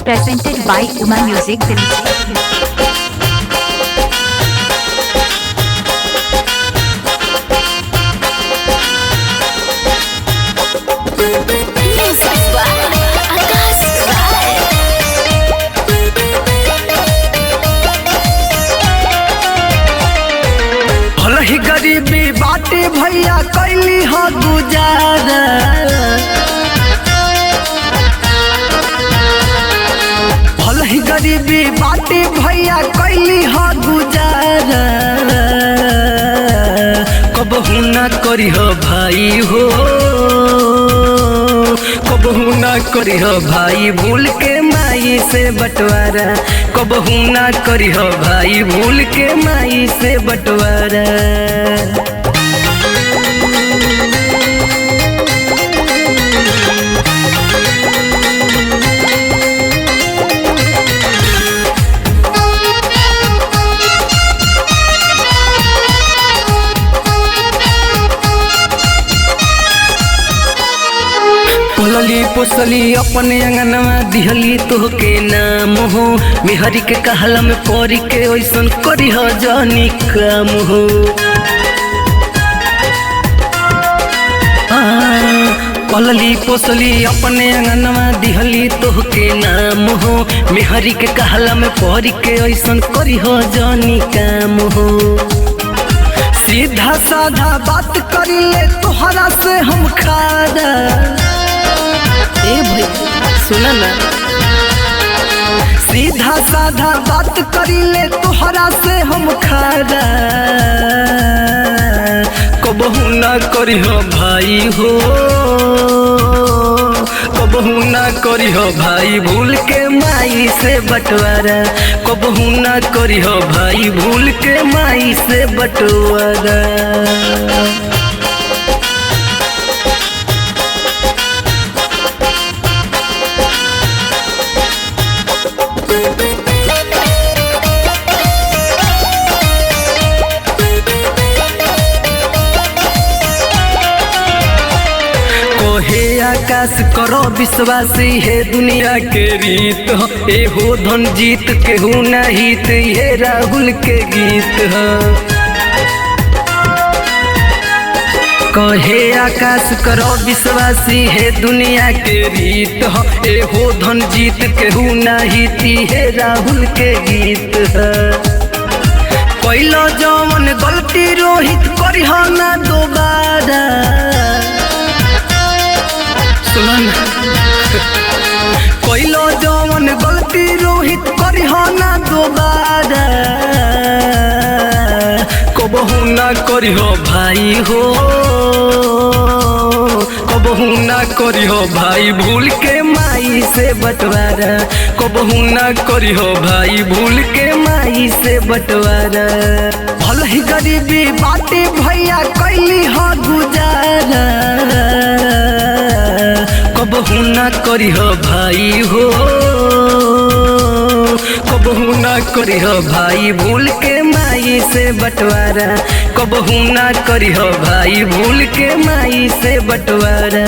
presented by Uma Music Delhi. भलही गरीबी बाटे भैया कैली हो गुजारा। भलही गरीबी बाटे भैया कैली हो गुजारा। कबहू ना करी हो भाई हो, कबहू ना करी हो भाई भूल के माई से बंटवारा। कबहू ना करी हो भाई भूल के माई से बंटवारा। पलली पोसली अपने अंगनवा दिहली तोहके नाम हो। मेहरी के कहला में परी के ओइसन करी हो जानी काम हो। पलली पोसली अपने अंगनवा दिहली तोहके नाम हो। मेहरी के कहला में परी के ओइसन करी हो जानी काम हो। सीधा साधा बात करी ले तोहरा से हम खादा। ए भाई सुना ना, सीधा साधा बात करी ले तोहरा से हम खादा। कबहू ना करी हो भाई हो, कबहू ना करी हो भाई भूल के माई से बंटवारा। कबहू ना करी हो भाई भूल के माई से बंटवारा। हे आकाश करो विश्वासी है दुनिया के रीत हो। ए हो धन जीत केहू ना हित, ये राहुल के गीत हो। कहे आकाश करो विश्वासी है दुनिया के रीत हो। ए हो धन जीत केहू ना हित, ये राहुल के गीत हो। पहिलो जवन गलती रोहित करिह ना दोबारा। पहिलो जवन गलती रोहित करिह ना दोबारा। कबहू ना करिह भाई हो, कबहू ना करिह भाई भूल के माई से बंटवारा। कबहू ना करिह भाई भूल के माई से बंटवारा। भलही गरीबी बाटे भैया कैली हो गुजारा। कबहू ना करी हो भाई हो, कबहू ना करी हो भाई भूल के माई से बंटवारा। कबहू ना करी हो भाई भूल के माई से बंटवारा।